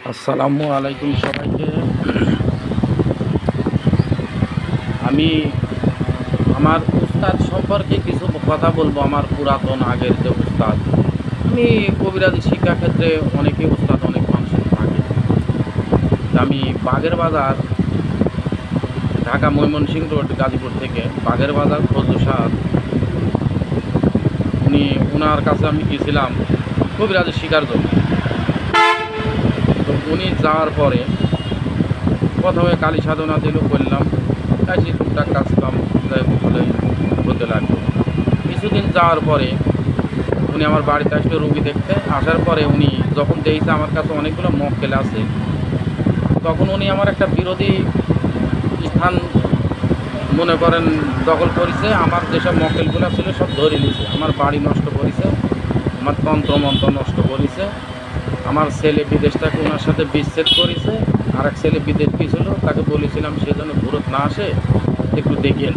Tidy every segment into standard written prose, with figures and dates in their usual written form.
আসসালামু আলাইকুম সবাইকে। আমি আমার উস্তাদ সম্পর্কে কিছু কথা বলবো। আমার পুরাতন আগের যে উস্তাদ, আমি কবিরাজি শিক্ষাক্ষেত্রে অনেকে উস্তাদ অনেক মানুষের থাকে। আমি বাগের বাজার, ঢাকা ময়মনসিংহ রোড গাজীপুর থেকে বাগের বাজার ফজলু সাহ, ওনার কাছে আমি গিয়েছিলাম কবিরাজি শিখার জন্য। তো উনি যাওয়ার পরে প্রথমে কালী সাধনা দিল, করলাম, তাই টুকটাক কাজ কাম ভালোই হতে লাগলো। কিছুদিন যাওয়ার পরে উনি আমার বাড়িতে আসলে রুগী দেখতে আসার পরে উনি যখন দেখছে আমার কাছে অনেকগুলো মক্কেল আছে, তখন উনি আমার একটা বিরোধী স্থান মনে করেন দখল করেছে। আমার যেসব মক্কেলগুলো ছিল সব ধরে নিয়েছে, আমার বাড়ি নষ্ট করেছে, আমার তন্ত্রমন্ত্র নষ্ট করেছে, আমার ছেলে বিদেশটাকে ওনার সাথে বিচ্ছেদ করেছে। আর এক ছেলে বিদেশ গিয়েছিল, তাকে বলেছিলাম সে যেন ঘুরত না আসে, একটু দেখিয়ে।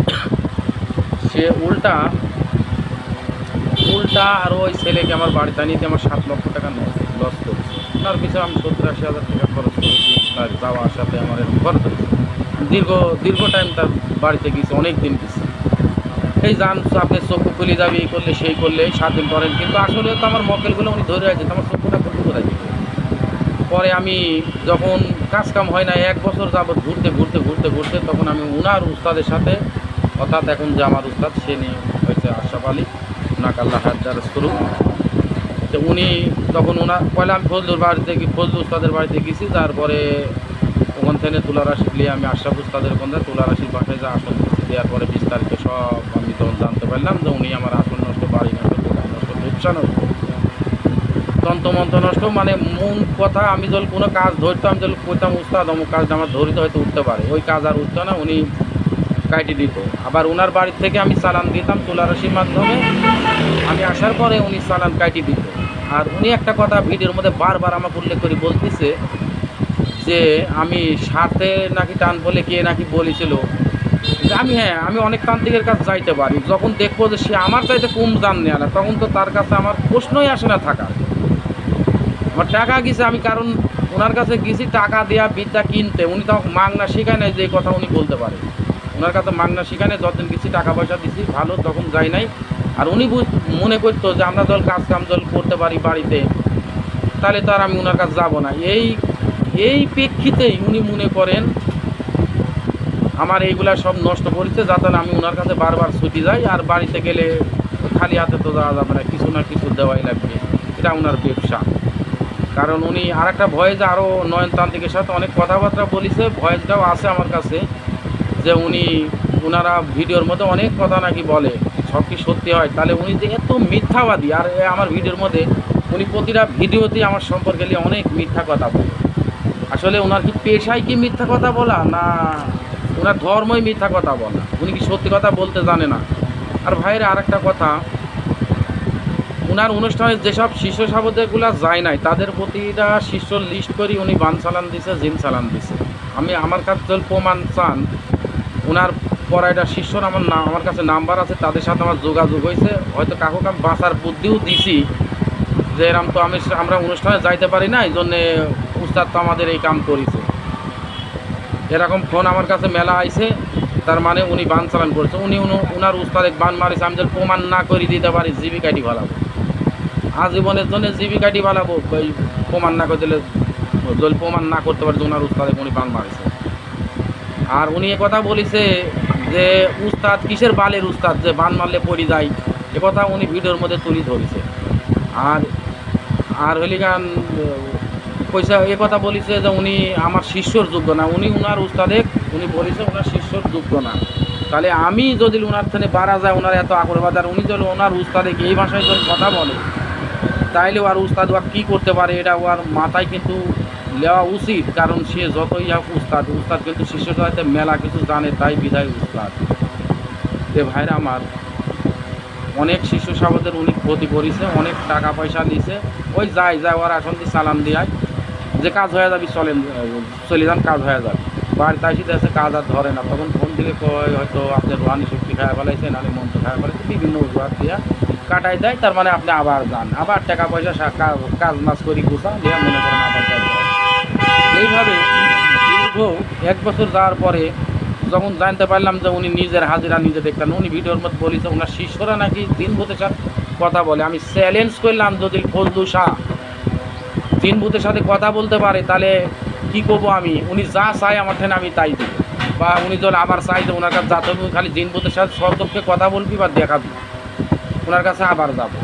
সে উল্টা উল্টা আরও ওই ছেলেকে আমার বাড়িতে আনিয়ে আমার 7 লক্ষ টাকা লস করেছে। তার পিছনে আমি 70-80 হাজার টাকা খরচ করেছি, তার যাওয়া আসাতে আমার এরকম খরচ হয়েছে। দীর্ঘ দীর্ঘ টাইম তার বাড়িতে গিয়েছে, অনেক দিন গেছে। এই যান আপনি চক্ষু খুলে যাবে, এই করলে সেই করলে 7 দিন করেন, কিন্তু আসলে তো আমার মক্কেলগুলো উনি ধরে আছে, আমার চক্ষুটা খুলতে কোথায় দিবে। পরে আমি যখন কাজ কাম হয় না, 1 বছর যাবৎ ঘুরতে ঘুরতে ঘুরতে ঘুরতে তখন আমি উনার উস্তাদের সাথে, অর্থাৎ এখন যে আমার উস্তাদ সে নিয়ে হয়েছে আশরাফ আলী, ওনাকে আল্লাহ হাজার করুক। তো উনি তখন পয়লা আমি ফজলুর উস্তাদের বাড়িতে গেছি। তারপরে ওখান থেকে তুলা রাশি নিয়ে আমি আশরাফ উস্তাদের ওখানে তুলা রাশির বাসায় যা আসন দেওয়ার পরে বিস্তারিত সব আমি তখন জানতে পারলাম যে উনি আমার আসন নষ্ট, বাড়ি নষ্ট, দোকান নষ্ট, ব্যবসা নষ্ট, তন্ত্রমন্ত্র নষ্ট। মানে মূল কথা, আমি যখন কোনো কাজ ধরতাম, আমি যখন করতাম উস্তাদ অমুক কাজটা আমার ধরিতে হয়তো উঠতে পারে, ওই কাজ আর উঠতো না, উনি কাটি দিত। আবার ওনার বাড়ির থেকে আমি চালান দিতাম তুলারাশির মাধ্যমে, আমি আসার পরে উনি চালান কাটি দিত। আর উনি একটা কথা ভিডিওর মধ্যে বারবার আমাকে উল্লেখ করে বলতেছে যে আমি সাথে নাকি টান বলে কে নাকি বলেছিল যে আমি অনেক তান্ত্রিকের কাছে যাইতে পারি, যখন দেখবো যে সে আমার চাইতে কম দাম নেয় না, তখন তো তার কাছে আমার প্রশ্নই আসে না থাকা। আমার টাকা গেছে, আমি কারণ ওনার কাছে গেছি টাকা দেওয়া বিদ্যা কিনতে, উনি তো মাংনা শেখায় নাই যে কথা উনি বলতে পারে। ওনার কাছে মাংনা শেখায় নাই, যতদিন গেছি টাকা পয়সা দিছি ভালো, তখন যাই নাই। আর উনি মনে করতো যে আমরা দল কাজ কাম দল করতে পারি বাড়িতে, তাহলে তো আর আমি ওনার কাছে যাবো না। এই প্রেক্ষিতেই উনি মনে করেন আমার এইগুলা সব নষ্ট করেছে, যাতে আমি ওনার কাছে বারবার ছুটি যাই। আর বাড়িতে গেলে খালি হাতে তো যাওয়া যাবে না, কিছু না কিছু দেওয়াই লাগবে, এটা ওনার ব্যবসা। কারণ উনি আর একটা ভয়েস আরও নয়নতান্ত্রিকের সাথে অনেক কথাবার্তা বলেছে, ভয়েসটাও আছে আমার কাছে, যে ওনারা ভিডিওর মধ্যে অনেক কথা নাকি বলে, সব কি সত্যি হয়? তাহলে উনি যে এত মিথ্যাবাদী। আর আমার ভিডিওর মধ্যে উনি প্রতিটা ভিডিওতেই আমার সম্পর্কে নিয়ে অনেক মিথ্যা কথা বলে। আসলে ওনার কি পেশায় কি মিথ্যা কথা বলা, না ওনার ধর্মই মিথ্যা কথা বলা? উনি কি সত্যি কথা বলতে জানে না? আর ভাইয়ের আর একটা কথা, ওনার অনুষ্ঠানে যেসব শিষ্য সাবকগুলো যায় নাই, তাদের প্রতিটা শিষ্য লিস্ট করি উনি বান চালান দিছে, জিন চালান দিছে। আমার কাছে প্রমাণ চান, ওনার পড়াইটা শিষ্যর আমার কাছে নাম্বার আছে, তাদের সাথে আমার যোগাযোগ হয়েছে। হয়তো কাকু কাম বাঁচার বুদ্ধিও দিছি যে এরম তো আমরা অনুষ্ঠানে যাইতে পারি না, এই জন্যে উস্তাদ তো আমাদের এই কাম করেছে। এরকম ফোন আমার কাছে মেলা আইছে, তার মানে উনি বান চালান করেছে। ওনার উস্তাদ এক বান মারিছে, আমি যদি প্রমাণ না করে দিতে পারি জীবিকাটি ভালাবো, আজীবনের জন্য জীবিকাটি ভালাবো। ওই প্রমাণ না করে দিলে, যদি প্রমাণ না করতে পারে যে ওনার উস্তাদ উনি বান মারিছে। আর উনি কথা বলেছে যে উস্তাদ কিসের বালের উস্তাদ যে বান মারলে পড়ে যায়, কথা উনি ভিডিওর মধ্যে তুলে ধরেছে। আর আর হলি গান পয়সা কথা বলেছে যে উনি আমার শিষ্যর যোগ্য না, ওনার উস্তাদে উনি বলেছে ওনার শিষ্যর যোগ্য না। তাহলে আমি যদি ওনার থেকে বাড়া যায়, ওনার এত আকরবাদ, আর উনি যদি ওনার উস্তাদে এই ভাষায় যদি কথা বলে, তাইলে আর উস্তাদ কী করতে পারে, এটা ওর মাথায় কিন্তু নেওয়া উচিত। কারণ সে যতই হোক উস্তাদ কিন্তু শিষ্যর সাথে মেলা কিছু জানে, তাই বিধায় উস্তাদ। ভাইরা আমার, অনেক শিশু সাবদের উনি ক্ষতি করেছে, অনেক টাকা পয়সা নিছে। ওই যায় ওর আসন দিয়ে চালান দেয় যে কাজ হয়ে যাবি, চলে যান, কাজ হয়ে যাবে। বাড়িতে আসি দেখছে কাজ আর ধরে না, তখন ফোন দিলে কয় হয়তো আপনার রোহানি শক্তি খাওয়া ফেলাইছে, নাহলে মন্ত্র খাওয়া ফেলাইছে, বিভিন্ন অজুহাত দিয়া কাটাই দেয়। তার মানে আপনি আবার যান, আবার টাকা পয়সা কাজ মাছ করি গুছা দিয়ে মনে করেন আবার যাবেন। এইভাবে দীর্ঘ 1 বছর যাওয়ার পরে যখন জানতে পারলাম যে উনি নিজের হাজিরা নিজে দেখতেন, উনি ভিডিওর মধ্যে বলেছে ওনার শিষ্যরা নাকি জিনভূতের সাথে কথা বলে। আমি চ্যালেঞ্জ করলাম যদি ফজলু শাহ জিনভূতের সাথে কথা বলতে পারে তাহলে কী করবো আমি, উনি যা চায় আমার ঠেনে আমি তাই দেবো, বা উনি যখন আবার চাই যে ওনার কাছে যাতে হবে খালি জিনভূতের সাথে সর্দপকে কথা বলবি বা দেখাবি, ওনার কাছে আবার যাবো।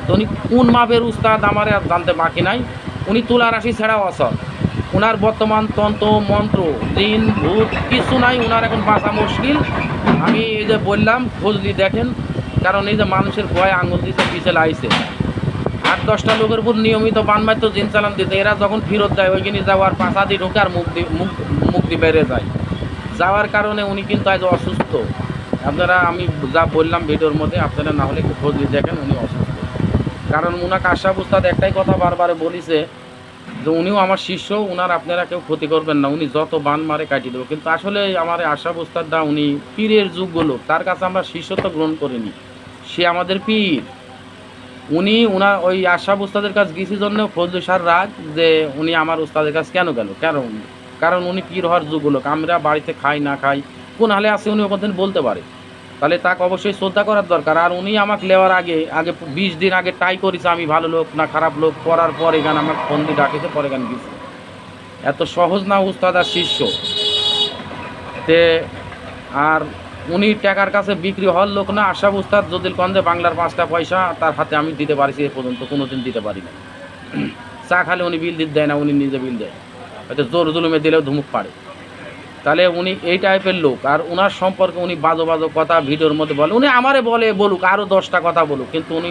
তো উনি কোন মাপের উস্তাদ আমার আর জানতে বাকি নাই। উনি তুলা রাশি ছাড়াও অসৎ, ওনার বর্তমান তন্ত্র মন্ত্র জিন ভূত কিছু নাই, ওনার এখন বাঁচা মুশকিল। আমি এই যে বললাম ফজলি দেখেন, কারণ এই যে মানুষের ভয়ে আঙুল দিতে পিছলে আইছে, 8-10টা লোকের উপর নিয়মিত বান মারতো জিন চালান দিতে, এরা যখন ফেরত দেয় ওইখানে যাওয়ার পাশা দিয়ে ঢুকে আর মুখ দিয়ে বেড়ে যায়, যাওয়ার কারণে উনি কিন্তু আজ অসুস্থ। আপনারা আমি যা বললাম ভিডিওর মধ্যে আপনারা না হলে একটু খোঁজ দেখেন, উনি অসুস্থ। কারণ উনাকে আশরাফ উস্তাদ একটাই কথা বারবারে বলিছে যে উনিও আমার শিষ্য, উনার আপনারা কেউ ক্ষতি করবেন না, উনি যত বান মারে কাটিয়ে দেবো। কিন্তু আসলে আমার আশরাফ উস্তাদটা উনি পীরের যুগ লোক, তার কাছে আমরা শিষ্যত্ব গ্রহণ করিনি, সে আমাদের পীর। উনি ওনার ওই আশরাফ উস্তাদের কাছে গেছি জন্য ফজলু শাহর রাগ যে উনি আমার উস্তাদের কাছে কেন গেল, কারণ উনি পীর হওয়ার যুগ লোক, আমরা বাড়িতে খাই না খাই কোন হালে আছে উনি ওখান বলতে পারে, তাহলে তাকে অবশ্যই শ্রদ্ধা করার দরকার। আর উনি আমাকে নেওয়ার আগে 20 দিন আগে ট্রাই করেছে আমি ভালো লোক না খারাপ লোক, করার পর এখানে আমার ফোন দিয়ে ডাকেছে, পরে এখানে গেছে। এত সহজ না উস্তাদ আর শিষ্য তে। আর উনি টাকার কাছে বিক্রি হওয়ার লোক না। আশরাফ উস্তাদ যদি কন্দে বাংলার 5টা পয়সা তার হাতে আমি দিতে পারিছি, এ পর্যন্ত কোনোদিন দিতে পারি না। চা খালে উনি বিল দিতে দেয় না, উনি নিজে বিল দেয়, হয়তো জোর জুলুমে দিলেও ধুমুক পারে। তাহলে উনি এই টাইপের লোক। আর ওনার সম্পর্কে উনি বাজো বাজো কথা ভিডিওর মধ্যে বলে, উনি আমারে বলে বলুক আরও 10টা কথা বলুক, কিন্তু উনি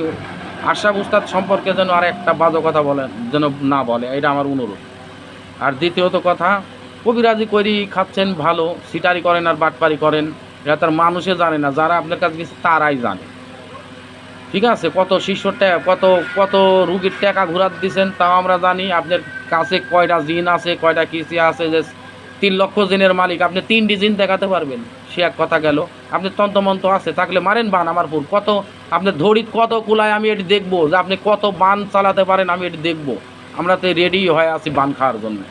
আশরাফ উস্তাদ সম্পর্কে যেন আর একটা বাজো কথা বলেন যেন না বলে, এটা আমার অনুরোধ। আর দ্বিতীয়ত কথা, কবিরাজি করি খাচ্ছেন ভালো, সিটারি করেন আর বাটপারি করেন, এটা তার মানুষে জানে না, যারা আপনার কাছে গেছে তারাই জানে। ঠিক আছে, কত শিষ্যটা কত রুগীর টাকা ঘুরাত দিচ্ছেন তাও আমরা জানি। আপনার কাছে কয়টা জিন আছে, কয়টা কিসি আছে, যে 3 লক্ষ জিনের মালিক, আপনি 3টি জিন দেখাতে পারবেন, সে এক কথা গেল। আপনি তন্ত্রমন্ত্র আছে থাকলে মারেন বান আমার পুর, কত আপনার ধরিত কত কুলায় আমি এটি দেখবো, যে আপনি কত বান চালাতে পারেন আমি এটি দেখবো। আমরা তো রেডি হয়ে আছি বান খাওয়ার জন্য,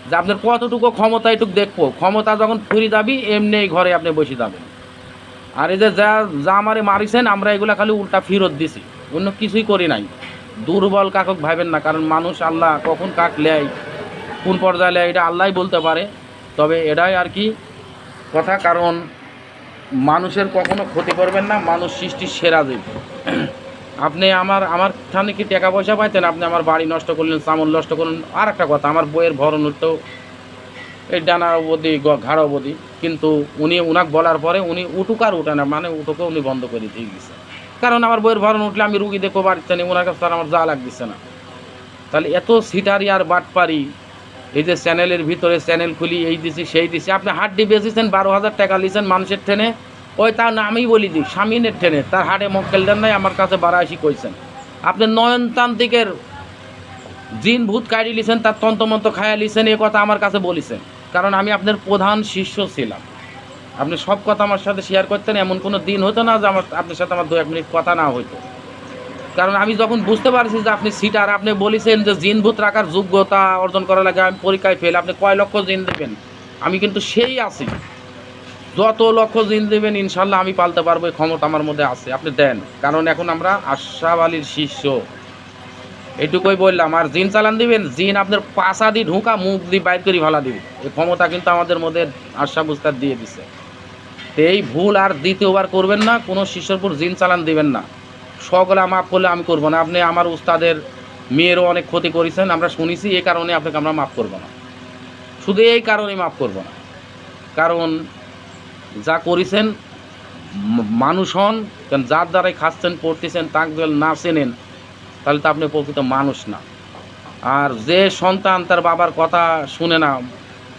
যে আপনার কতটুকু ক্ষমতা এটুকু দেখবো। ক্ষমতা যখন ফুরি যাবি এমনি ঘরে আপনি বসে যাবেন। আর এই যে যা আমারে মারিছেন আমরা এগুলা খালি উল্টা ফেরত দিছি, অন্য কিছুই করি নাই। দুর্বল কাকক ভাবেন না, কারণ মানুষ আল্লাহ কখন কাক লেয় কোন পর্যায়ে লেয় এটা আল্লাহই বলতে পারে। তবে এটাই আর কি কথা, কারণ মানুষের কখনো ক্ষতি করবেন না, মানুষ সৃষ্টির সেরা জীব। আপনি আমার ঠানে কি টাকা পয়সা পাইতেন, আপনি আমার বাড়ি নষ্ট করলেন, চামল নষ্ট করলেন। আর একটা কথা, আমার বইয়ের ভরণ উঠতো এই ডানা অবধি ঘাড় অবধি, কিন্তু উনাকে বলার পরে উনি উঠুক আর উঠে না, মানে উঠুকে উনি বন্ধ করে দিয়ে গেছে। কারণ আমার বইয়ের ভরণ উঠলে আমি রুগী দেখো বাড়িতে নেই, ওনার কাছে আমার যা লাগতেছে না। তাহলে এত সিটারি আর বাটপারি, এই যে চ্যানেলের ভিতরে চ্যানেল খুলি এই দিছি সেই দিছি, আপনি হাড্ডি বেচেছেন 12,000 টাকা লিছেন মানুষের ট্রেনে, ওই তার না আমি বলি দিই স্বামীনের ট্রেনে, তার হাটে মক্কেল দেন নাই, আমার কাছে 82 কইছেন। আপনি নয়নতান্ত্রিকের জিন ভূত কাড়ি লিছেন, তার তন্ত্রমন্ত্র খায়া লিছেন, এ কথা আমার কাছে বলেছেন, কারণ আমি আপনার প্রধান শিষ্য ছিলাম। আপনি সব কথা আমার সাথে শেয়ার করতেন, এমন কোনো দিন হতো না যে আপনার সাথে আমার 2-1 মিনিট কথা না হইতো। কারণ আমি যখন বুঝতে পারছি যে আপনি সিটার, আপনি বলেছেন যে জিন ভূত রাখার যোগ্যতা অর্জন করা লাগে, আমি পরীক্ষায় ফেল, আপনি কয় লক্ষ জিন দেবেন, আমি কিন্তু সেই আছি, যত লক্ষ জিন দেবেন ইনশাল্লাহ আমি পালতে পারবো, এই ক্ষমতা আমার মধ্যে আছে, আপনি দেন। কারণ এখন আমরা আশরাফ আলীর শিষ্য, এটুকুই বললাম। আর জিন চালান দিবেন, জিন আপনার পাশা দিয়ে ঢুকা মুখ দিয়ে বাইর করে ভালা দিব, এই ক্ষমতা কিন্তু আমাদের মধ্যে আশরাফ উস্তাদ দিয়ে দিছে। তো এই ভুল আর দ্বিতীয়বার করবেন না, কোনো শিষ্যর উপর জিন চালান দিবেন না। সকলে মাফ করলে আমি করবো না। আপনি আমার উস্তাদের মেয়েরও অনেক ক্ষতি করেছেন, আমরা শুনেছি, এই কারণে আপনাকে আমরা মাফ করবো না, শুধু এই কারণেই মাফ করবো না। কারণ যা করেছেন মানুষ হন, কারণ যার দ্বারাই খাচ্ছেন পড়তেছেন তাকে যদি না চেনেন তাহলে তো আপনি প্রকৃত মানুষ না। আর যে সন্তান তার বাবার কথা শুনে না,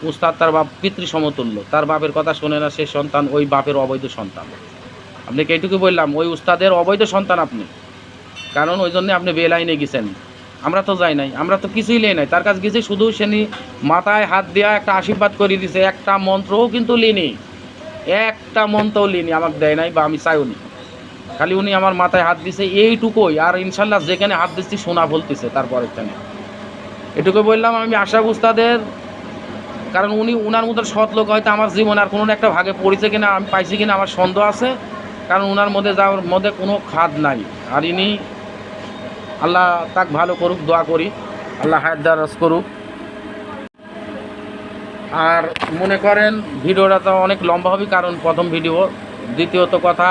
উস্তাদ তার বাপ পিতৃ সমতুল্য, তার বাপের কথা শুনে না, সে সন্তান ওই বাপের অবৈধ সন্তান। আপনাকে এইটুকু বললাম, ওই উস্তাদের অবৈধ সন্তান আপনি, কারণ ওই জন্যে আপনি বেলাইনে গেছেন। আমরা তো যাই নাই, আমরা তো কিছুই লেই নাই, তার কাছে গেছি শুধু সেনি মাথায় হাত দেওয়া একটা আশীর্বাদ করে দিছে, একটা মন্ত্রও কিন্তু লিনি, একটা মন্ত্রও লিনি, আমাকে দেয় নাই বা আমি চাইও নি, খালি উনি আমার মাথায় হাত দিছে এইটুকুই। আর ইনশাল্লাহ যেখানে হাত দিচ্ছি সোনা বলতেছে তারপরের টানে। এটুকু বললাম আমি আশরাফ উস্তাদের, কারণ উনি উনার মতো সৎ লোক হয়তো আমার জীবন আর কোনো একটা ভাগে পড়েছে কিনা, আমি পাইছি কিনা আমার সন্দেহ আছে, কারণ উনার মধ্যে যাওয়ার মধ্যে কোনো খাদ নাই। আর ইনি আল্লাহ তাক ভালো করুক, দোয়া করি আল্লাহ হায়াত দারাজ করুক। আর মনে করেন ভিডিওটা তো অনেক লম্বা হবে, কারণ প্রথম ভিডিও। দ্বিতীয়ত কথা,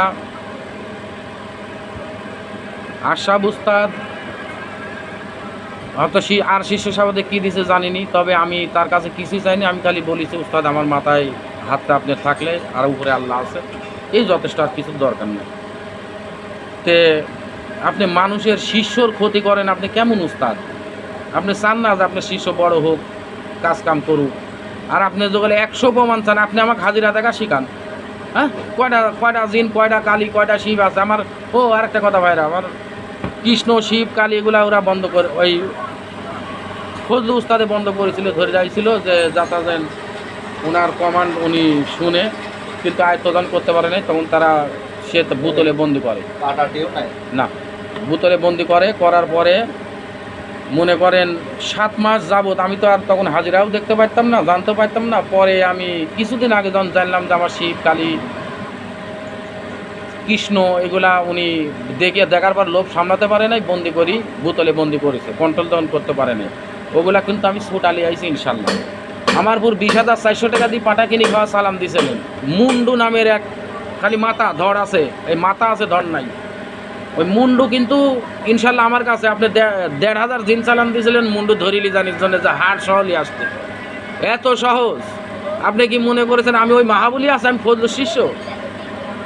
আশরাফ উস্তাদ হয়তো আর শিষ্য সাহেবকে কী দিছে জানিনি, তবে আমি তার কাছে কিছুই চাইনি। আমি খালি বলেছি উস্তাদ আমার মাথায় হাতটা আপনার থাকলে আর উপরে আল্লাহ আছে, এই যথেষ্ট, আর কিছু দরকার নেই। তে আপনি মানুষের শিষ্যর ক্ষতি করেন, আপনি কেমন উস্তাদ? আপনি চান না যে আপনার শিষ্য বড় হোক, কাজ কাম করুক, আর আপনি যখন 100 প্রমাণ চান, আপনি আমাকে হাজিরা দেখা শিখান। হ্যাঁ, কয়টা জিন, কয়টা কালী, কয়টা শিব আছে আমার। ও আরেকটা কথা ভাইরা, আমার কৃষ্ণ শিব কালী এগুলা ওরা বন্ধ করে, ওই ফজলু উস্তাদে বন্ধ করেছিল, ধরে যাইছিল যে যাতায়াত ওনার কমান্ড উনি শুনে কিন্তু আয়ত্তদান করতে পারে নাই, তখন তারা সে বোতলে বন্দি করে না, বোতলে বন্দি করার পরে মনে করেন 7 মাস যাবত আমি তো আর তখন হাজিরাও দেখতে পারতাম না, জানতে পারতাম না। পরে আমি কিছুদিন আগে যখন জানলাম যে আমার শিব কালী কৃষ্ণ এগুলা উনি দেখার পর লোভ সামলাতে পারে নাই, বন্দি করি বোতলে বন্দি করেছে, কন্ট্রোল তখন করতে পারে নাই। ওগুলা কিন্তু আমি ছুটালি আইছি ইনশাল্লাহ। আমার পুর 20,400 টাকা দিয়ে পাটা কিনে খাওয়া সালাম দিয়েছিলেন। মুন্ডু নামের এক খালি মাথা ধর আছে, এই মাথা আছে ধর নাই, ওই মুন্ডু কিন্তু ইনশাল্লাহ আমার কাছে আপনি 1,500 জিন সালাম দিয়েছিলেন মুন্ডু ধরিলি জানির জন্য, যে হাট সহলি আসতে এত সহজ। আপনি কি মনে করেছেন আমি ওই মাহাবলী আছে, আমি ফজলুর শিষ্য?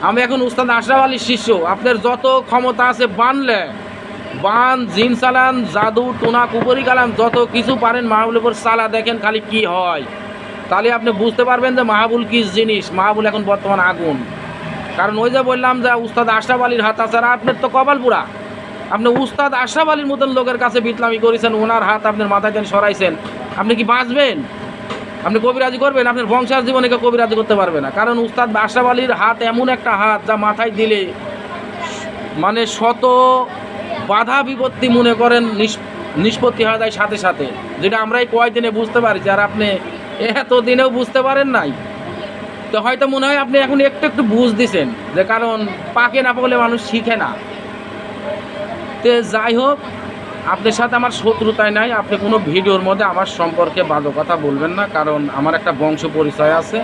আমি এখন উস্তাদ আশরাফ আলীর শিষ্য। আপনার যত ক্ষমতা আছে বানলে বান, জিন চালান, জাদু টোনা কুপুরি কালাম, যত কিছু পারেন মাহাবুলের উপর চালা, দেখেন খালি কি হয়। তাহলে আপনি বুঝতে পারবেন যে মাহাবুল কি জিনিস। মাহাবুল এখন বর্তমান আগুন। কারণ ওই যে বললাম যে উস্তাদ আশরাফ আলীর হাত আছে, আর আপনার তো কপাল পুরা। আপনি উস্তাদ আশরাফ আলীর মতন লোকের কাছে বিতলামি করেছেন, ওনার হাত আপনার মাথায় যেন সরাইছেন, আপনি কি বাঁচবেন? আপনি কবিরাজি করবেন? আপনার বংশের জীবনে কেউ কবিরাজি করতে পারবে না। কারণ উস্তাদ আশরাফ আলীর হাত এমন একটা হাত, যা মাথায় দিলে মানে শত বাধা বিপত্তি মনে করেন নিষ্পত্তি হয়ে যায় সাথে সাথে, যেটা আমরাই কয়দিনে বুঝতে পারছি, আর আপনি এতদিনেও বুঝতে পারেন নাই। তো হয়তো মনে হয় আপনি এখন একটু একটু বুঝ দিছেন, যে কারণ পাকে না পড়লে মানুষ শিখে না। তো যাই হোক, আপনার সাথে আমার শত্রুতায় নাই। আপনি কোনো ভিডিওর মধ্যে আমার সম্পর্কে ভালো কথা বলবেন না, কারণ আমার একটা বংশ পরিচয় আছে।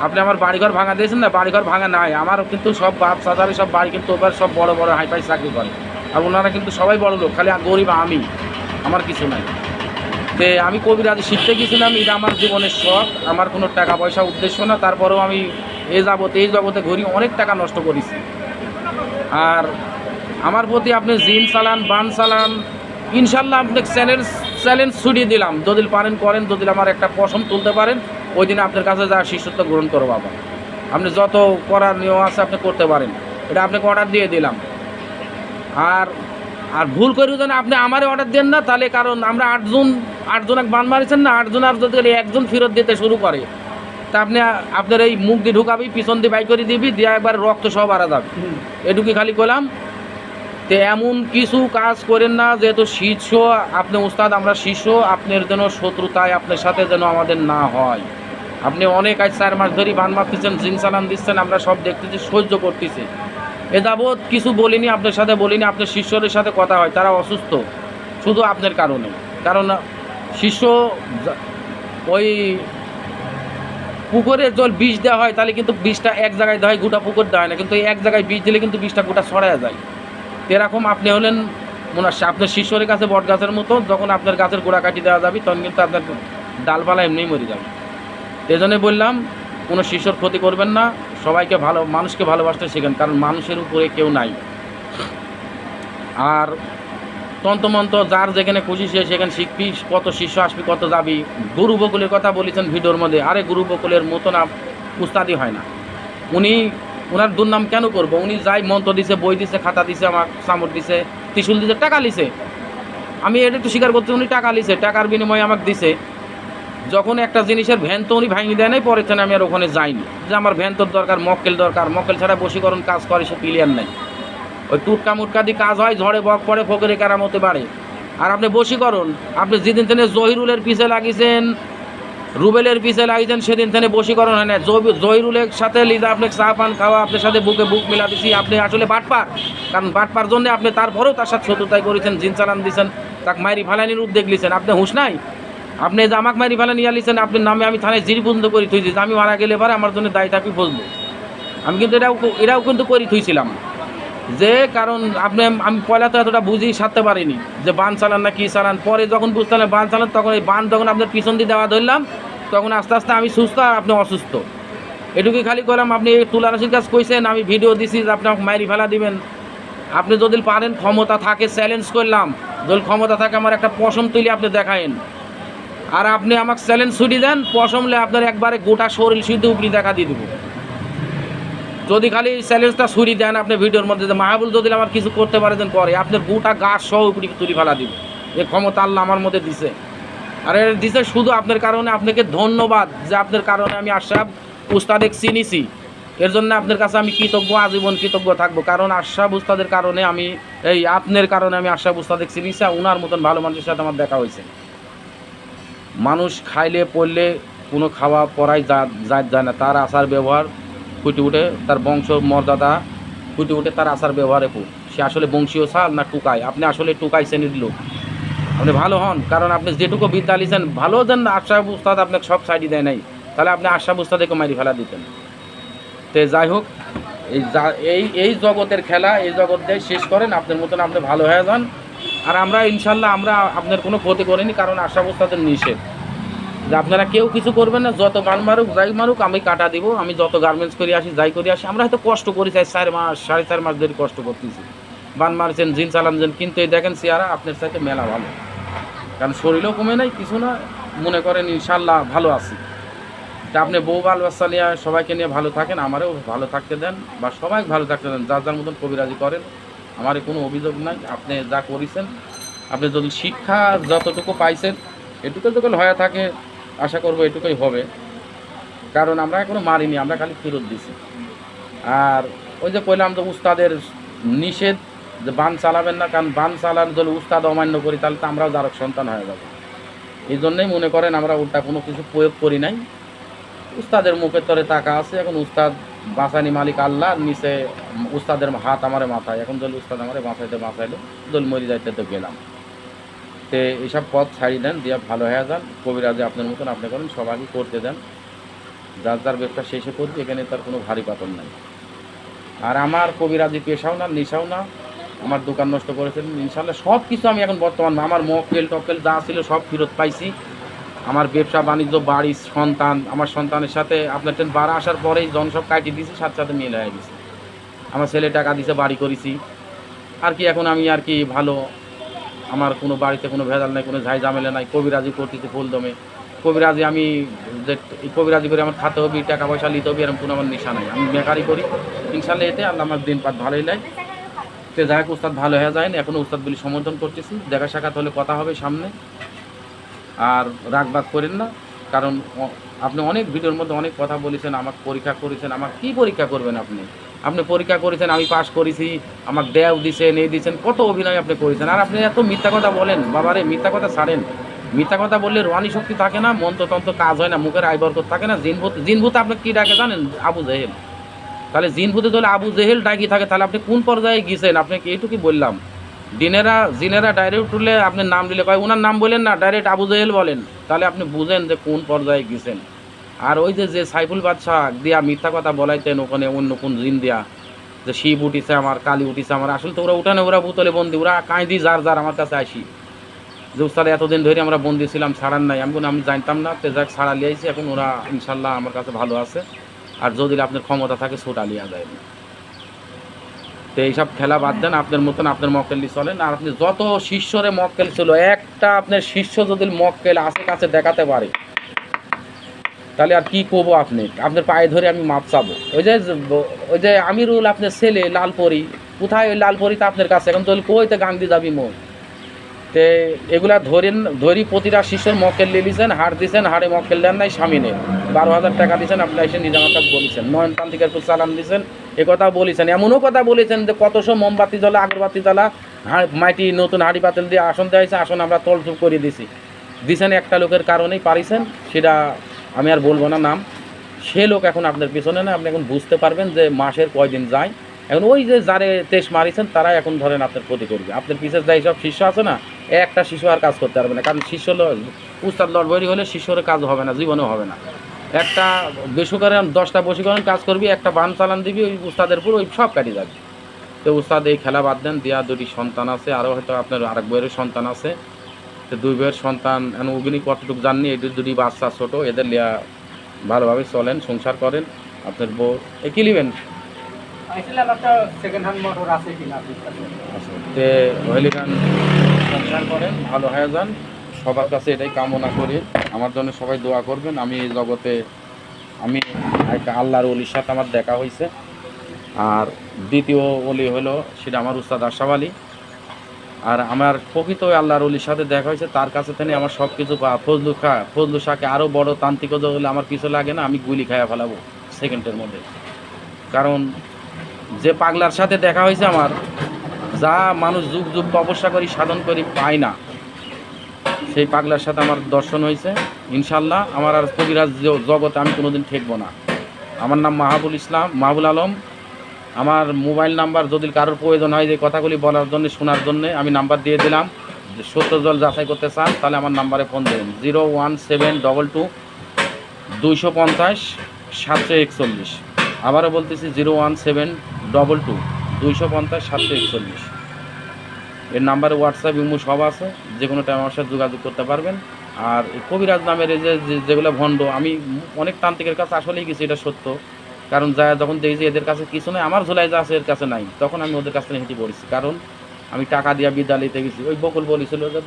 আপনি আমার বাড়িঘর ভাঙা দিয়েছেন না, বাড়িঘর ভাঙা নাই আমারও, কিন্তু সব বাপ সাদারি সব বাড়ি কিন্তু ওবার সব বড় বড় হাইফাই চাকরি করে, আর ওনারা কিন্তু সবাই বড় লোক, খালি গরিব আমি, আমার কিছু নাই। তো আমি কবিরাজি শিখতে গেছিলাম, এটা আমার জীবনের শখ, আমার কোনো টাকা পয়সা উদ্দেশ্য না। তারপরেও আমি এই জগতে ঘুরি, অনেক টাকা নষ্ট করেছি। আর আমার প্রতি আপনি জিন চালান, বান চালান, ইনশাল্লাহ আপনাকে চ্যালেঞ্জ ছুটিয়ে দিলাম, যদি পারেন করেন, যদি আমার একটা পশম তুলতে পারেন, ওই দিনে আপনার কাছে যা শিষ্যত্ব গ্রহণ করো বাবা। আপনি যত করার নিয়ম আছে আপনি করতে পারেন, এটা আপনাকে অর্ডার দিয়ে দিলাম। আর আর ভুল করে যেন আপনি আমারে অর্ডার দেন না, তাহলে কারণ আমরা 8 জন এক বান মারিছেন না, 8 জন আর যদি একজন ফেরত দিতে শুরু করে, তা আপনি আপনার এই মুখ দিয়ে ঢুকাবি, পিছন দিয়ে বাই করে দিবি, দিয়ে একবার রক্ত সব আরা যাবে। এটুকুই খালি করলাম। তো এমন কিছু কাজ করেন না, যেহেতু শিষ্য আপনি উস্তাদ, আমরা শিষ্য, আপনার যেন শত্রুতায় আপনার সাথে যেন আমাদের না হয়। আপনি অনেক আজ 4 মাস ধরে বান মারতেছেন, জিন চালান দিচ্ছেন, আমরা সব দেখতেছি, সহ্য করতেছি। এ যাবৎ কিছু বলিনি, আপনার সাথে বলিনি। আপনার শিষ্যদের সাথে কথা হয়, তারা অসুস্থ শুধু আপনার কারণে। কারণ শিষ্য ওই পুকুরের জল বিষ দেওয়া হয়, তাহলে কিন্তু বিষটা এক জায়গায় দেওয়া হয়, গোটা পুকুর দেওয়া হয় না, কিন্তু এক জায়গায় বিষ দিলে কিন্তু বিষটা গোটা ছড়ায় যায়। এরকম আপনি হলেন আপনার শিষ্যের কাছে বট গাছের মতো, যখন আপনার গাছের গোড়া কাটি দেওয়া যাবে, তখন কিন্তু আপনার ডালপালা এমনিই মরে যাবে। এই জন্যই বললাম, কোনো শিষ্যর ক্ষতি করবেন না, সবাইকে মানুষকে ভালোবাসতে শেখেন, কারণ মানুষের উপরে কেউ নাই। আর তন্ত্রমন্ত্র যার যেখানে খুশি সে সেখানে শিখবি, কত শিষ্য আসবি, কত যাবি। গুরু বকুলের কথা বলেছেন ভিডিওর মধ্যে, আরে গুরু বকুলের মতো না উস্তাদি হয় না। ওনার দুর্নাম কেন করবো? উনি যাই মন্ত্র দিছে, বই দিছে, খাতা দিছে, আমার চামড় দিছে, ত্রিশূল দিছে, টাকা লিছে। আমি এটা একটু স্বীকার করছি, উনি টাকা লিছে, টাকার বিনিময়ে আমাকে দিছে। যখন একটা জিনিসের ভ্যান তো উনি ভাঙিয়ে দেয় নাই, পরের থেকে আমি আর ওখানে যাইনি, যে আমার ভ্যান তোর দরকার, মক্কেল দরকার, মক্কেল ছাড়া বশীকরণ কাজ করে সে ক্লিয়ার নাই। ওই টুটকা মুটকা দিয়ে কাজ হয়, ঝড়ে বক পড়ে, ফকিরে কেরামতে বাড়ে। আর আপনি বশীকরণ, আপনি যেদিন থেকে জহিরুলের পিছে লাগিয়েছেন, রুবেলের পিছে লাগিয়েছেন, সেদিন থেকে বশীকরণ হয় না। জহিরুলের সাথে লিজা আপনি চা পান খাওয়া, আপনার সাথে বুকে বুক মিলা দিছি, আপনি আসলে বাটপার। কারণ বাটপার জন্য আপনি তারপরেও তার সাথে শত্রুতাই করেছেন, জিন চালান দিয়েছেন, তাকে মাইরি ফালানির উদ্যোগ লিছেন। আপনি হুঁশ নাই? আপনি যে আমাকে মাইরি ফালানি লিছেন, আপনার নামে আমি থানায় জিরি পর্যন্ত করে থুইছি যে আমি মারা গেলে পরে আমার জন্য দায়ী থাকি বুঝবো। আমি কিন্তু এটাও কিন্তু করে থুইছিলাম, যে কারণ আমি পয়লা তো এতটা বুঝি সারতে পারিনি যে বান চালান না কি চালান। পরে যখন বুঝতে পারলাম বান চালান, তখন এই বান যখন আপনার পিছন দিয়ে দেওয়া ধরলাম, তখন আস্তে আস্তে আমি সুস্থ আর আপনি অসুস্থ। এটুকুই খালি করলাম। আপনি তুলারাশির কাজ কইছেন, আমি ভিডিও দিছি যে আপনি মাইরি ফেলা দিবেন। আপনি যদি পারেন, ক্ষমতা থাকে, চ্যালেঞ্জ করলাম, যদি ক্ষমতা থাকে আমার একটা পশম তুলি আপনি দেখায়েন। আর আপনি আমাকে চ্যালেঞ্জ ছুটি দেন, পশমলে আপনার একবারে গোটা শরীর সিদ্ধ উপরি দেখা দিয়ে দেবো। যদি খালি চ্যালেঞ্জটা ছুরি দেন আপনি ভিডিওর মধ্যে, যে মাহবুল যদি আমার কিছু করতে পারে দেন করে, আপনার গোটা গাছ সহ উপরি তুলি ফেলা দিব। এ ক্ষমতা আল্লাহ আমার মধ্যে দিছে। আর এর দিছে শুধু আপনার কারণে। আপনাকে ধন্যবাদ যে আপনার কারণে আমি আশরাফ উস্তাদের চিনিছি। এর জন্য আপনার কাছে আমি কৃতজ্ঞ, আজীবন কৃতজ্ঞ থাকবো। কারণ আশরাফ উস্তাদের কারণে আমি, এই আপনার কারণে আমি আশরাফ উস্তাদের চিনিছি। ওনার মতন ভালো মানুষের সাথে আমার দেখা হয়েছে। মানুষ খাইলে পড়লে কোনো খাওয়া পড়াই যায় না, তার আচার ব্যবহার ফুটে উঠে, তার বংশ মর্যাদা ফুটে উঠে তার আচার ব্যবহারে খুব। সে আসলে বংশীয় চাল না টুকায়। আপনি আসলে টুকাই শ্রেণীর লোক। আপনি ভালো হন, কারণ আপনি যেটুকু বিদ্যা লিছেন ভালো দেন। আশরাফ উস্তাদ আপনাকে সব সাইডই দেয় নাই, তাহলে আপনি আশরাফ উস্তাদকে মারি ফেলা দিতেন। তো যাই হোক, এই জগতের খেলা, এই জগৎ দিয়ে শেষ করেন। আপনার মতন আপনি ভালো হয়ে যান। আর আমরা ইনশাল্লাহ আমরা আপনার কোনো ক্ষতি করিনি, কারণ আশরাফ উস্তাদের নিষেধ যে আপনারা কেউ কিছু করবেন না। যত বান মারুক যাই মারুক আমি কাটা দিব। আমি যত গার্মেন্টস করে আসি, যাই করে আসি, আমরা হয়তো কষ্ট করি, চাই 4 মাস 4.5 মাস ধরে কষ্ট করতেছি, বান মারছেন, জিন চালানছেন, কিন্তু এই দেখেন চেহারা আপনার সাথে মেলা ভালো। কারণ শরীরও কমে নাই, কিছু না, মনে করেন ইনশাল্লাহ ভালো আছি। তা আপনি বউ বাল বাচ্চা নিয়ে সবাইকে নিয়ে ভালো থাকেন, আমারও ভালো থাকতে দেন, বা সবাই ভালো থাকতে দেন, যার যার মতন কবিরাজি করেন। আমার কোনো অভিযোগ নাই। আপনি যা করেছেন, আপনি যদি শিক্ষা যতটুকু পাইছেন এটুকু যখন হয়ে থাকে, আশা করবো এটুকুই হবে। কারণ আমরা এখনো মারিনি, আমরা খালি ফেরত দিছি। আর ওই যে কইলাম যে উস্তাদের নিষেধ, যে বান চালাবেন না, কারণ বান চালান যদি উস্তাদ অমান্য করি তাহলে তো আমরাও জারক সন্তান হয়ে যাব। এই জন্যই মনে করেন আমরা উল্টা কোনো কিছু প্রয়োগ করি নাই। উস্তাদের মুখের তরে টাকা আছে, এখন উস্তাদ বাঁচানি মালিক আল্লাহ, নিচে উস্তাদের হাত আমারে মাথায়। এখন যদি উস্তাদ আমারে বাঁচাইলো যদি মরি যাইতে তো গেলাম। তো এইসব পথ ছাড়িয়ে দেন, দিয়ে ভালো হয়ে যান। কবিরাজি আপনার মতন আপনি করেন, সবাইকে করতে দেন, যার যার ব্যবসা শেষে করবে, এখানে তার কোনো ভারী পাতন নাই। আর আমার কবিরাজি পেশাও না, নেশাও না। আমার দোকান নষ্ট করেছেন ইনশাল্লাহ সব কিছু আমি এখন বর্তমান, আমার মক্কেল টক্কেল যা ছিল সব ফেরত পাইছি। আমার ব্যবসা বাণিজ্য, বাড়ি, সন্তান, আমার সন্তানের সাথে আপনার ট্রেন বাড়া আসার পরেই জন সব কাটিয়ে দিয়েছি, সাথে সাথে মিল হয়ে গেছে। আমার ছেলে টাকা দিয়েছে, বাড়ি করেছি। আর কি এখন আমি আর কি ভালো, আমার কোনো বাড়িতে কোনো ভেজাল নাই, কোনো ঝাই ঝামেলা নাই। কবিরাজি করতেছি ফুল দমে। কবিরাজি আমি যে কবিরাজি করে আমার খাতে হবে, টাকা পয়সা নিতে হবে, এরকম কোনো আমার নেশা নাই। আমি বেকারি করি ইনশাল্লাহ, এতে আল্লাহ আমার দিন পাত ভালোই লাগে। তো যাই হোক, উস্তাদ ভালো হয়ে যায় না, এখনও উস্তাদ বলি সমর্থন করতেছি। দেখা সাক্ষাৎ হলে কথা হবে সামনে। আর রাগবাগ করেন না, কারণ আপনি অনেক ভিডিওর মধ্যে অনেক কথা বলেছেন, আমাকে পরীক্ষা করেছেন। আমার কি পরীক্ষা করবেন আপনি? আপনি পরীক্ষা করেছেন, আমি পাস করেছি, আমাকে দেও দিছেন, এই দিচ্ছেন, কত অভিনয় আপনি করেছেন। আর আপনি এত মিথ্যা কথা বলেন, বাবারে মিথ্যা কথা ছাড়েন। মিথ্যা কথা বললে রোহানি শক্তি থাকে না, মন্ত্রতন্ত্র কাজ হয় না, মুখের আয় বরকত থাকে না। জিনভূত আপনি কী ডাকে জানেন? আবু জেহেল। তাহলে জিনভূতে যদি আবু জেহেল ডাকি থাকে, তাহলে আপনি কোন পর্যায়ে গিয়েছেন? আপনাকে এইটুকুই বললাম। জিনেরা ডাইরেক্ট উঠলে আপনার নাম দিলে কয় ওনার নাম বলেন না, ডাইরেক্ট আবু জেহেল বলেন, তাহলে আপনি বুঝেন যে কোন পর্যায়ে গেছেন। আর ওই যে সাইফুল বাদশাহ দিয়া মিথ্যা কথা বলাইতেন ওখানে, অন্য কোন জিন দিয়া, যে শিব উঠিছে আমার, কালী উঠিছে আমার, আসলে তো ওরা উঠানে, ওরা বোতলে বন্দি, ওরা কাঁদি যার আমার কাছে আসি যে উস্তাদ এতদিন ধরে আমরা বন্দি ছিলাম, ছাড়ান নাই। আমি জানতাম না, তো যাক ছাড়া লিয়াইছি। এখন ওরা ইনশাল্লাহ আমার কাছে ভালো আছে। আর যদি আপনার ক্ষমতা থাকে ছোটা লিয়া যায়। তো এইসব খেলা বাদ দেন, আপনার মতন আপনার মক্কেলি চলেন। আর আপনি যত শিষ্যরে মক্কেল ছিল, একটা আপনার শিষ্য যদি মক্কেল কাছে দেখাতে পারে, তাহলে আর কি করবো? আপনার পায়ে ধরে আমি মাপ চাবো। ওই যে আমিরুল আপনার ছেলে লালপরি, কোথায় ওই লালপরিতে আপনার কাছে? এখন তাহলে কইতে গাঙ্গি যাবি মন। তো এগুলা ধরি প্রতিটা শিষ্যর মক্কেল লিয়েছেন, হার দিয়েছেন, হারে মক্কেল দেন নাই, স্বামী নেই। 12,000 টাকা দিয়েছেন, আপনি এসে নিজে আমার কাছে বলেছেন, নয়নতান্ত্রিকের চালান দিয়েছেন, এ কথা বলেছেন, এমনও কথা বলেছেন যে কতশো মোমবাতি জ্বলা, আগরবাতি জ্বলা, মাটি নতুন হাঁড়ি পাতিল দিয়ে আসন দেওয়া হয়েছে, আসন আমরা তলচুপ করে দিছেন একটা লোকের কারণেই পারিছেন, সেটা আমি আর বলবো না নাম। সে লোক এখন আপনার পিছনে না, আপনি এখন বুঝতে পারবেন যে মাসের কয়দিন যায়। এখন ওই যে যারে তেজ মারিছেন তারা এখন ধরেন আপনার ক্ষতি করবে। আপনার পিছের যাই সব শিষ্য আছে না, একটা শিষ্য আর কাজ করতে পারবে না, কারণ শিষ্য উস্তাদ লড়বড়ি হলে শিষ্যর কাজ হবে না, জীবনেও হবে না। একটা বেসুকারে 10টা বশীকরণ কাজ করবি, একটা বান চালান দিবি ওই উস্তাদের পুরো ওই সব কাটি যাবে। তো উস্তাদ এই খেলা বাদ দেন, দেওয়া 2টি সন্তান আছে, আরও হয়তো আপনার আরেক বইয়ের সন্তান আছে। তো 2 বইয়ের সন্তান এখন অগ্নি কতটুকু জাননি, এই 2টি বাচ্চা ছোটো, এদের লিয়া ভালোভাবে চলেন, সংসার করেন। আপনার বউ এ কী নেবেন তে হইলে গান সংসার করেন, ভালো হয়ে যান। সবার কাছে এটাই কামনা করি, আমার জন্য সবাই দোয়া করবেন। আমি এই জগতে আমি একটা আল্লাহর ওলির সাথে আমার দেখা হয়েছে, আর দ্বিতীয় ওলি হলো সেটা আমার উস্তাদ আশরাফ আলী। আর আমার প্রকৃত আল্লাহর ওলির সাথে দেখা হয়েছে, তার কাছে থেকে আমার সব কিছু ফজলু শাহকে আরও বড় তান্ত্রিক হলে আমার কিছু লাগে না, আমি গুলি খাইয়া ফেলাবো সেকেন্ডের মধ্যে। কারণ যে পাগলার সাথে দেখা হয়েছে আমার, যা মানুষ যুগ যুগ তপস্যা করি সাধন করি পায় না, সেই পাগলার সাথে আমার দর্শন হয়েছে। ইনশাল্লাহ আমার আর কবিরাজ জগতে আমি কোনোদিন ঠেকবো না। আমার নাম মাহবুল আলম। আমার মোবাইল নাম্বার যদি কারোর প্রয়োজন হয় যে কথাগুলি বলার জন্য, শোনার জন্য, আমি নাম্বার দিয়ে দিলাম। সত্য জল যাচাই করতে চান তাহলে আমার নাম্বারে ফোন দেবেন, 01722 250 741। আবারও বলতেছি 01722 250 741। এর নাম্বারে হোয়াটসঅ্যাপ, ইমো সব আছে, যে কোনো টাইম আমার সাথে যোগাযোগ করতে পারবেন। আর এই কবিরাজ নামের এই যেগুলো ভণ্ড, আমি অনেক তান্ত্রিকের কাছে আসলেই গেছি, এটা সত্য। কারণ যখন দেখি যে এদের কাছে কিছু নেই, আমার ঝোলায় যা আছে এর কাছে নাই, তখন আমি ওদের কাছ থেকে হেঁটে পড়েছি। কারণ আমি টাকা দিয়ে বিদ্যালয়তে গেছি, ওই বকুল বলেছিল যে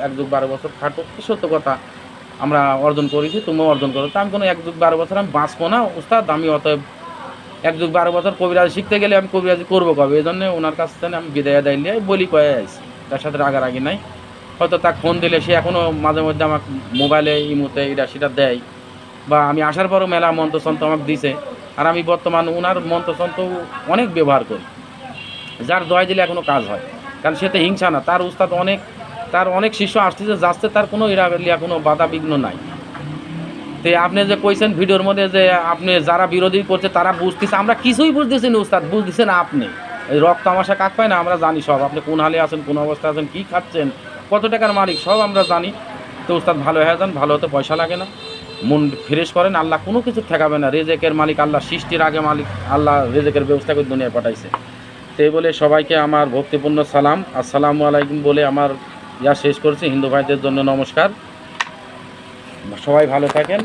1 যুগ 12 বছর খাটো, সত্য কথা, আমরা অর্জন করেছি, তুমিও অর্জন করো। তা আমি কোনো 1 যুগ 12 বছর আমি বাঁচবো না উস্তাদ, আমি অতএব 1 যুগ 12 বছর কবিরাজি শিখতে গেলে আমি কবিরাজি করবো কবে, এই জন্য ওনার কাছ থেকে আমি বিদায় দিলে বলি কয়ে আইছি, তার সাথে রাগারাগি নাই। হয়তো তাকে ফোন দিলে সে এখনও মাঝে মধ্যে আমাকে মোবাইলে ইমোতে এটা সেটা দেয়, বা আমি আসার পরও মেলা মন্ত্রতন্ত্র আমাকে দিছে। আর আমি বর্তমান ওনার মন্ত্রতন্ত্র অনেক ব্যবহার করি, যার দয় দিলে এখনও কাজ হয়। কারণ সে তো হিংসা না, তার উস্তাদ তার অনেক শিষ্য আসতেছে যাচ্ছে, তার কোনো লিয়া কোনো বাধা বিঘ্ন নাই। তো আপনি যে কইছেন ভিডিওর মধ্যে যে আপনি যারা বিরোধী করছে তারা বুঝতেছে, আমরা কিছুই বুঝতেছি না উস্তাদ, বুঝতেছেন আপনি। এই রক্ত তামাশা কাক পায় না, আমরা জানি সব, আপনি কোন হালে আছেন, কোন অবস্থায় আছেন, কী খাচ্ছেন, কত টাকার মালিক, সব আমরা জানি। তো উস্তাদ ভালো হয়ে যান, ভালো হতে পয়সা লাগে না, মন ফ্রেশ করেন, আল্লাহ কোনো কিছু ঠেকাবে না। রেজেকের মালিক আল্লাহ, সৃষ্টির আগে মালিক আল্লাহ রেজেকের ব্যবস্থা করে দুনিয়ায় পাঠাইছে। তো এই বলে সবাইকে আমার ভক্তিপূর্ণ সালাম, আসসালামু আলাইকুম বলে আমার শেষ করছি। হিন্দু ভাইদের জন্য নমস্কার, সবাই ভালো থাকেন।